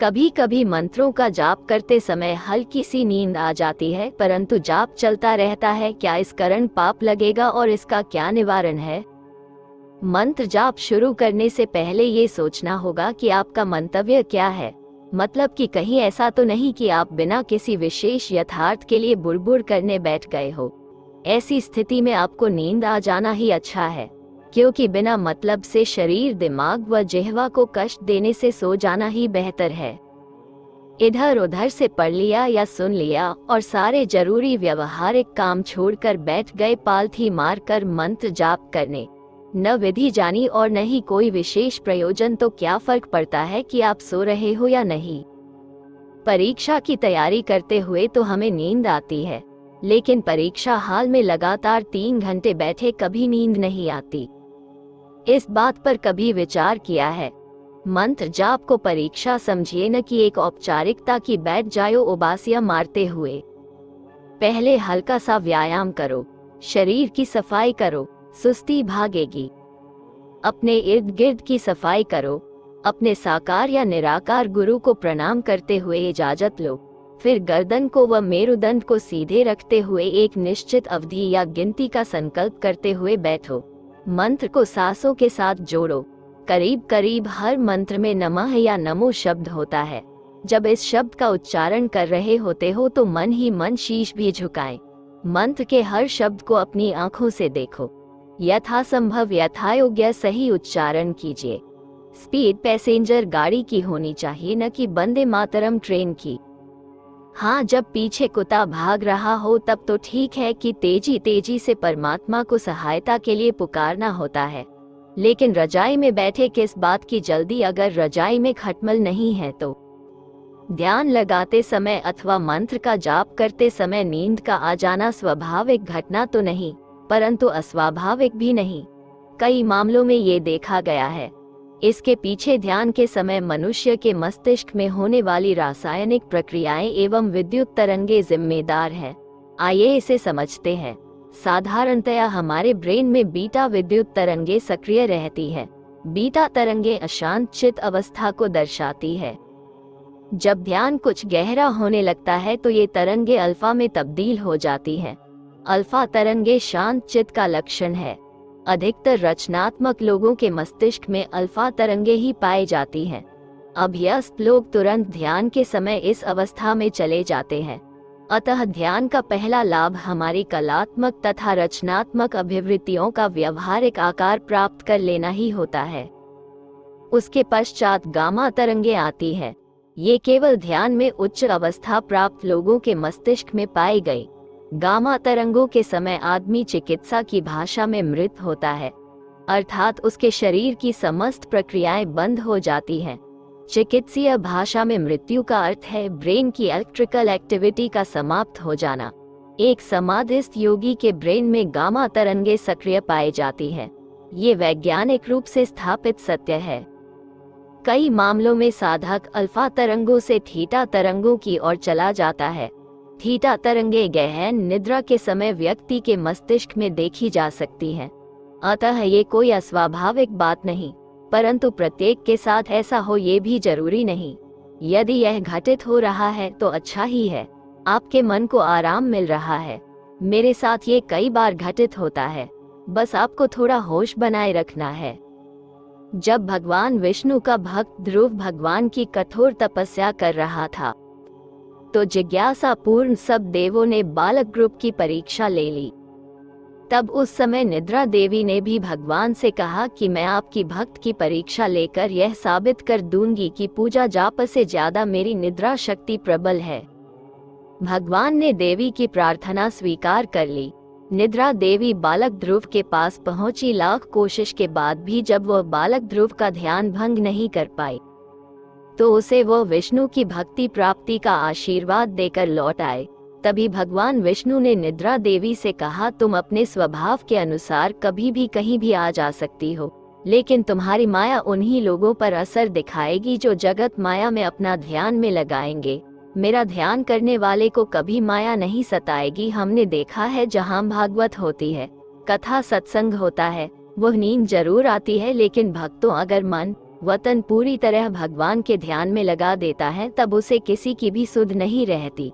कभी कभी मंत्रों का जाप करते समय हल्की सी नींद आ जाती है, परंतु जाप चलता रहता है। क्या इस कारण पाप लगेगा और इसका क्या निवारण है? मंत्र जाप शुरू करने से पहले ये सोचना होगा कि आपका मंतव्य क्या है। मतलब कि कहीं ऐसा तो नहीं कि आप बिना किसी विशेष यथार्थ के लिए बुड़बुड़ करने बैठ गए हो। ऐसी स्थिति में आपको नींद आ जाना ही अच्छा है, क्योंकि बिना मतलब से शरीर, दिमाग व जिह्वा को कष्ट देने से सो जाना ही बेहतर है। इधर उधर से पढ़ लिया या सुन लिया और सारे जरूरी व्यवहारिक काम छोड़कर बैठ गए पालथी मारकर मंत्र जाप करने। न विधि जानी और न ही कोई विशेष प्रयोजन, तो क्या फर्क पड़ता है कि आप सो रहे हो या नहीं। परीक्षा की तैयारी करते हुए तो हमें नींद आती है, लेकिन परीक्षा हाल में लगातार 3 घंटे बैठे कभी नींद नहीं आती। इस बात पर कभी विचार किया है? मंत्र जाप को परीक्षा समझिए, न कि एक औपचारिकता की बैठ जाओ उबासियां मारते हुए। पहले हल्का सा व्यायाम करो, शरीर की सफाई करो, सुस्ती भागेगी। अपने इर्द गिर्द की सफाई करो, अपने साकार या निराकार गुरु को प्रणाम करते हुए इजाजत लो। फिर गर्दन को व मेरुदंड को सीधे रखते हुए एक निश्चित अवधि या गिनती का संकल्प करते हुए बैठो। मंत्र को सांसों के साथ जोड़ो। करीब करीब हर मंत्र में नमः या नमो शब्द होता है। जब इस शब्द का उच्चारण कर रहे होते हो तो मन ही मन शीश भी झुकाएं। मंत्र के हर शब्द को अपनी आंखों से देखो। यथासंभव यथायोग्य सही उच्चारण कीजिए। स्पीड पैसेंजर गाड़ी की होनी चाहिए, न कि वंदे मातरम ट्रेन की। हाँ, जब पीछे कुत्ता भाग रहा हो तब तो ठीक है कि तेजी तेजी से परमात्मा को सहायता के लिए पुकारना होता है, लेकिन रजाई में बैठे किस बात की जल्दी अगर रजाई में खटमल नहीं है तो। ध्यान लगाते समय अथवा मंत्र का जाप करते समय नींद का आ जाना स्वाभाविक घटना तो नहीं, परंतु अस्वाभाविक भी नहीं। कई मामलों में ये देखा गया है। इसके पीछे ध्यान के समय मनुष्य के मस्तिष्क में होने वाली रासायनिक प्रक्रियाएं एवं विद्युत तरंगे जिम्मेदार हैं। आइए इसे समझते हैं। साधारणतया हमारे ब्रेन में बीटा विद्युत तरंगे सक्रिय रहती है। बीटा तरंगे अशांत चित्त अवस्था को दर्शाती है। जब ध्यान कुछ गहरा होने लगता है तो ये तरंगे अल्फा में तब्दील हो जाती हैं। अल्फा तरंगे शांत चित्त का लक्षण है। अधिकतर रचनात्मक लोगों के मस्तिष्क में अल्फा तरंगे ही पाई जाती हैं। अभ्यस्त लोग तुरंत ध्यान के समय इस अवस्था में चले जाते हैं। अतः ध्यान का पहला लाभ हमारी कलात्मक तथा रचनात्मक अभिवृत्तियों का व्यवहारिक आकार प्राप्त कर लेना ही होता है। उसके पश्चात गामा तरंगे आती है। ये केवल ध्यान में उच्च अवस्था प्राप्त लोगों के मस्तिष्क में पाई गई। गामा तरंगों के समय आदमी चिकित्सा की भाषा में मृत होता है, अर्थात उसके शरीर की समस्त प्रक्रियाएं बंद हो जाती हैं। चिकित्सीय भाषा में मृत्यु का अर्थ है ब्रेन की इलेक्ट्रिकल एक्टिविटी का समाप्त हो जाना। एक समाधिस्थ योगी के ब्रेन में गामा तरंगे सक्रिय पाई जाती हैं। ये वैज्ञानिक रूप से स्थापित सत्य है। कई मामलों में साधक अल्फा तरंगों से थीटा तरंगों की ओर चला जाता है। थीटा तरंगे गहन निद्रा के समय व्यक्ति के मस्तिष्क में देखी जा सकती हैं। अतः ये कोई अस्वाभाविक बात नहीं, परंतु प्रत्येक के साथ ऐसा हो ये भी जरूरी नहीं। यदि यह घटित हो रहा है तो अच्छा ही है, आपके मन को आराम मिल रहा है। मेरे साथ ये कई बार घटित होता है, बस आपको थोड़ा होश बनाए रखना है। जब भगवान विष्णु का भक्त ध्रुव भगवान की कठोर तपस्या कर रहा था तो जिज्ञासा पूर्ण सब देवों ने बालक ग्रुप की परीक्षा ले ली। तब उस समय निद्रा देवी ने भी भगवान से कहा कि मैं आपकी भक्त की परीक्षा लेकर यह साबित कर दूंगी कि पूजा जाप से ज्यादा मेरी निद्रा शक्ति प्रबल है। भगवान ने देवी की प्रार्थना स्वीकार कर ली। निद्रा देवी बालक ध्रुव के पास पहुंची। लाख कोशिश के बाद भी जब वह बालक ध्रुव का ध्यान भंग नहीं कर पाई तो उसे वह विष्णु की भक्ति प्राप्ति का आशीर्वाद देकर लौट आए। तभी भगवान विष्णु ने निद्रा देवी से कहा, तुम अपने स्वभाव के अनुसार कभी भी कहीं भी आ जा सकती हो, लेकिन तुम्हारी माया उन्हीं लोगों पर असर दिखाएगी जो जगत माया में अपना ध्यान में लगाएंगे। मेरा ध्यान करने वाले को कभी माया नहीं सताएगी। हमने देखा है जहाँ भागवत होती है, कथा सत्संग होता है, वह नींद जरूर आती है, लेकिन भक्तों अगर मन वतन पूरी तरह भगवान के ध्यान में लगा देता है तब उसे किसी की भी सुध नहीं रहती।